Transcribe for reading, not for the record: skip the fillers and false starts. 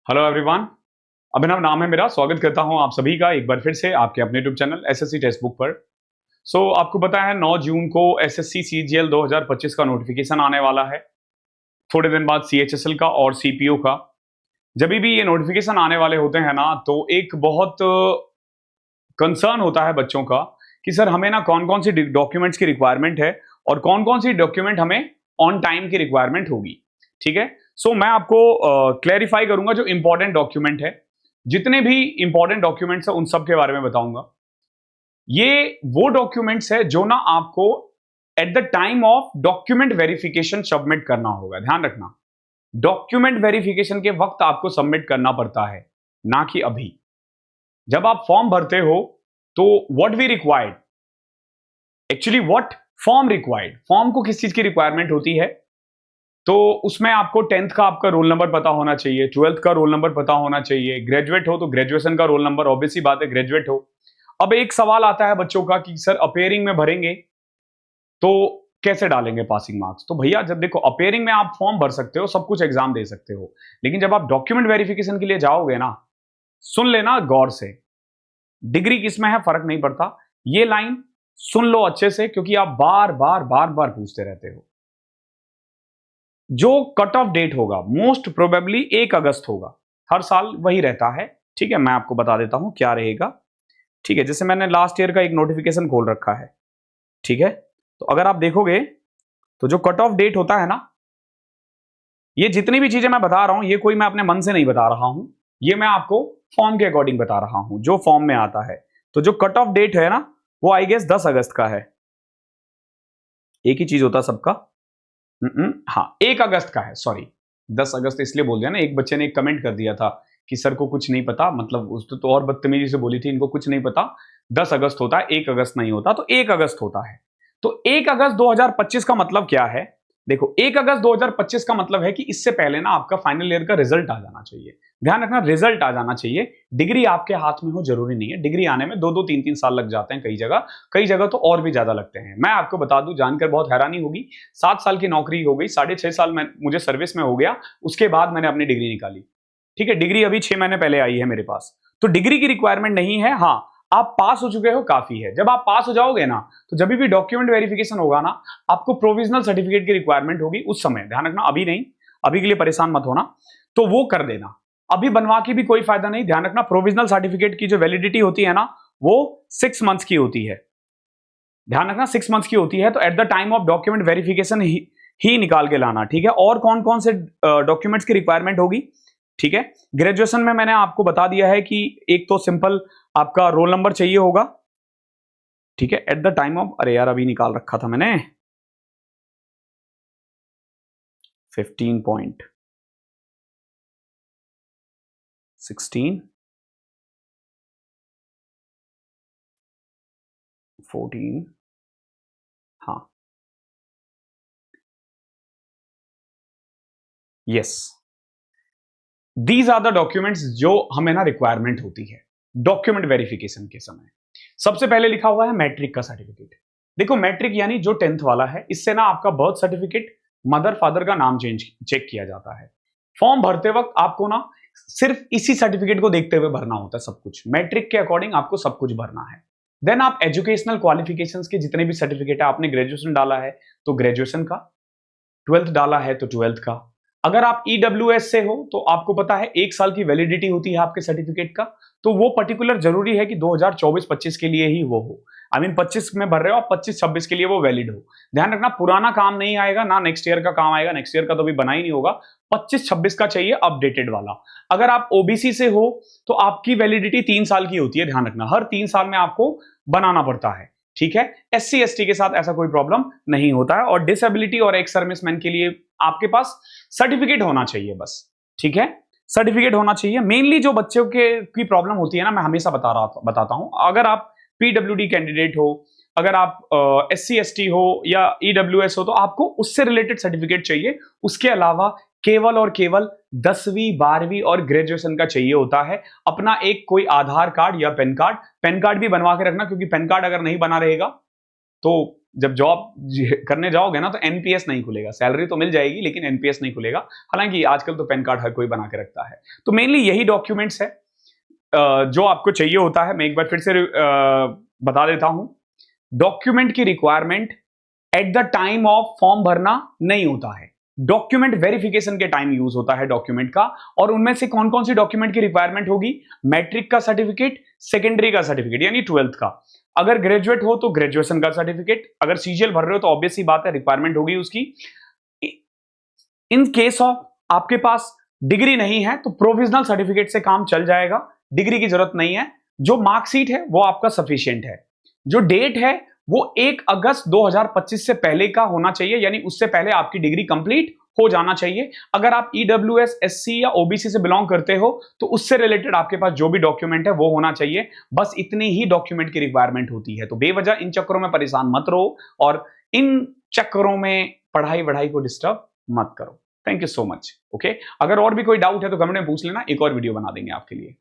Hello everyone. अभिनव नाम है मेरा। स्वागत करता हूं आप सभी का एक बार फिर से आपके अपने YouTube channel SSC text book पर। आपको पता है 9 जून को एसएससी सीजीएल 2025 का नोटिफिकेशन आने वाला है। थोड़े दिन बाद सीएचएसएल का और सीपीओ का। जब भी ये नोटिफिकेशन आने वाले होते हैं ना, तो एक बहुत कंसर्न होता है बच्चों का कि सर हमें ना कौन कौन सी डॉक्यूमेंट्स की रिक्वायरमेंट है और कौन कौन सी डॉक्यूमेंट हमें ऑन टाइम की रिक्वायरमेंट होगी। ठीक है। मैं आपको क्लैरिफाई करूंगा जो इंपॉर्टेंट डॉक्यूमेंट है, जितने भी इंपॉर्टेंट डॉक्यूमेंट्स है उन सब के बारे में बताऊंगा। ये वो डॉक्यूमेंट्स है जो ना आपको eight the time of document verification submit करना होगा। ध्यान रखना, डॉक्यूमेंट वेरिफिकेशन के वक्त आपको सबमिट करना पड़ता है, ना कि अभी। जब आप फॉर्म भरते हो तो what we required, actually what form required, form को किस चीज की रिक्वायरमेंट होती है, तो उसमें आपको 10th का आपका रोल नंबर पता होना चाहिए, 12th का रोल नंबर पता होना चाहिए, ग्रेजुएट हो तो ग्रेजुएशन का रोल नंबर, ऑब्वियसली बात है ग्रेजुएट हो। अब एक सवाल आता है बच्चों का कि सर अपेयरिंग में भरेंगे तो कैसे डालेंगे पासिंग मार्क्स। तो भैया जब देखो, अपेयरिंग में आप फॉर्म भर सकते हो, सब कुछ एग्जाम दे सकते हो, लेकिन जब आप डॉक्यूमेंट वेरिफिकेशन के लिए जाओगे ना, सुन लेना गौर से, डिग्री किसमें है फर्क नहीं पड़ता। ये लाइन सुन लो अच्छे से, क्योंकि आप बार बार बार बार पूछते रहते हो। जो कट ऑफ डेट होगा मोस्ट प्रोबेबली 1 अगस्त होगा, हर साल वही रहता है। ठीक है, मैं आपको बता देता हूं क्या रहेगा। ठीक है, जैसे मैंने लास्ट ईयर का एक नोटिफिकेशन खोल रखा है। ठीक है, तो अगर आप देखोगे तो जो कट ऑफ डेट होता है ना, ये जितनी भी चीजें मैं बता रहा हूं, ये कोई मैं अपने मन से नहीं बता रहा हूं, ये मैं आपको फॉर्म के अकॉर्डिंग बता रहा हूं, जो फॉर्म में आता है। तो जो कट ऑफ डेट है ना, वो आई गेस 10 अगस्त का है। एक ही चीज होता सबका। हाँ, 1 अगस्त का है, सॉरी। 10 अगस्त इसलिए बोल दिया ना, एक बच्चे ने एक कमेंट कर दिया था कि सर को कुछ नहीं पता, मतलब उस तो और बदतमीजी से बोली थी, इनको कुछ नहीं पता, 10 अगस्त होता है, 1 अगस्त नहीं होता। तो 1 अगस्त होता है। तो 1 अगस्त 2025 का मतलब क्या है? देखो, 1 अगस्त 2025 का मतलब है कि इससे पहले ना आपका फाइनल ईयर का रिजल्ट आ जाना चाहिए। ध्यान रखना, रिजल्ट आ जाना चाहिए। डिग्री आपके हाथ में हो जरूरी नहीं है, डिग्री आने में 2-2 3-3 साल लग जाते हैं कई जगह तो और भी ज्यादा लगते हैं। मैं आपको बता दूं, जानकर बहुत हैरानी होगी, 7 साल की नौकरी हो गई, 6.5 साल में मुझे सर्विस में हो गया, उसके बाद मैंने अपनी डिग्री निकाली। ठीक है, डिग्री अभी 6 महीने पहले आई है मेरे पास। तो डिग्री की रिक्वायरमेंट नहीं है। हाँ, आप पास हो चुके हो काफी है। जब आप पास हो जाओगे ना, तो जब भी डॉक्यूमेंट वेरिफिकेशन होगा ना, आपको प्रोविजनल सर्टिफिकेट की रिक्वायरमेंट होगी उस समय। ध्यान रखना, अभी नहीं, अभी के लिए परेशान मत होना, तो वो कर देना। अभी बनवा के भी कोई फायदा नहीं। ध्यान रखना, प्रोविजनल सर्टिफिकेट की जो वैलिडिटी होती है ना, वो 6 मंथ्स की होती है। ध्यान रखना, 6 मंथ्स की होती है। तो at the time of document verification ही निकाल के लाना। ठीक है, और कौन कौन से डॉक्यूमेंट्स की रिक्वायरमेंट होगी? ठीक है, ग्रेजुएशन में मैंने आपको बता दिया है कि एक तो सिंपल आपका रोल नंबर चाहिए होगा। ठीक है, एट द टाइम ऑफ, अरे यार अभी निकाल रखा था मैंने, 15 पॉइंट 16 14, हाँ, yes, these are the documents जो हमें ना रिक्वायरमेंट होती है डॉक्यूमेंट वेरिफिकेशन के समय। सबसे पहले लिखा हुआ है मैट्रिक का सर्टिफिकेट। देखो, मैट्रिक यानी जो 10th वाला है, इससे ना आपका बर्थ सर्टिफिकेट, मदर फादर का नाम चेक किया जाता है। फॉर्म भरते वक्त आपको ना सिर्फ इसी सर्टिफिकेट को देखते हुए भरना होता है सब कुछ। मैट्रिक के अकॉर्डिंग आपको सब कुछ भरना है। देन आप एजुकेशनल क्वालिफिकेशंस के जितने भी सर्टिफिकेट है, आपने ग्रेजुएशन डाला है तो ग्रेजुएशन का, 12th डाला है तो 12th का। अगर आप ईडब्ल्यूएस से हो तो आपको पता है 1 साल की वैलिडिटी होती है आपके सर्टिफिकेट का। तो वो पर्टिकुलर जरूरी है कि 2024-25 के लिए ही वो हो। आई मीन 25 में भर रहे हो आप, 25-26 के लिए वो वैलिड हो। ध्यान रखना, पुराना काम नहीं आएगा ना, नेक्स्ट ईयर का काम आएगा। नेक्स्ट ईयर का तो अभी बना ही नहीं होगा, 25-26 का चाहिए अपडेटेड वाला। अगर आप ओबीसी से हो तो आपकी वैलिडिटी 3 साल की होती है। ध्यान रखना, हर 3 साल में आपको बनाना पड़ता है। ठीक है, एससी एसटी के साथ ऐसा कोई प्रॉब्लम नहीं होता है। और डिसेबिलिटी और एक्स सर्विसमैन के लिए आपके पास सर्टिफिकेट होना चाहिए बस। ठीक है, सर्टिफिकेट होना चाहिए। मेनली जो बच्चों के की प्रॉब्लम होती है ना, मैं हमेशा बताता हूं, अगर आप पीडब्ल्यूडी कैंडिडेट हो, अगर आप एससी एसटी हो या ईडब्ल्यूएस हो, तो आपको उससे रिलेटेड सर्टिफिकेट चाहिए। उसके अलावा केवल और केवल 10वीं 12वीं और ग्रेजुएशन का चाहिए होता है। अपना एक कोई आधार कार्ड या पैन कार्ड भी बनवा के रखना, क्योंकि पैन कार्ड अगर नहीं बना रहेगा तो जब जॉब करने जाओगे ना तो एनपीएस नहीं खुलेगा, सैलरी तो मिल जाएगी लेकिन एनपीएस नहीं खुलेगा। हालांकि आजकल तो पैन कार्ड हर कोई बना के रखता है। तो मेनली यही डॉक्यूमेंट्स है जो आपको चाहिए होता है। मैं एक बार फिर से बता देता हूं, डॉक्यूमेंट की requirement eight the time of form भरना नहीं होता है, डॉक्यूमेंट वेरिफिकेशन के टाइम यूज होता है डॉक्यूमेंट का। और उनमें से कौन कौन सी डॉक्यूमेंट की रिक्वायरमेंट होगी? मैट्रिक का सर्टिफिकेट, सेकेंडरी का सर्टिफिकेट यानी 12th का, अगर ग्रेजुएट हो तो ग्रेजुएशन का सर्टिफिकेट, अगर सीजीएल भर रहे हो तो ऑब्वियस सी बात है रिक्वायरमेंट होगी उसकी। इन केस ऑफ आपके पास डिग्री नहीं है तो प्रोविजनल सर्टिफिकेट से काम चल जाएगा, डिग्री की जरूरत नहीं है। जो मार्कशीट है वो आपका सफिशिएंट है। जो डेट है वो 1 अगस्त 2025 से पहले का होना चाहिए, यानी उससे पहले आपकी डिग्री कंप्लीट हो जाना चाहिए। अगर आप ईडब्ल्यूएस, एससी या ओबीसी से बिलोंग करते हो तो उससे रिलेटेड आपके पास जो भी डॉक्यूमेंट है वो होना चाहिए। बस इतनी ही डॉक्यूमेंट की रिक्वायरमेंट होती है। तो बेवजह इन चक्करों में परेशान मत रहो और इन चक्करों में पढ़ाई वढ़ाई को डिस्टर्ब मत करो। Thank you so much. Okay, अगर और भी कोई डाउट है तो कमेंट में पूछ लेना, एक और वीडियो बना देंगे आपके लिए।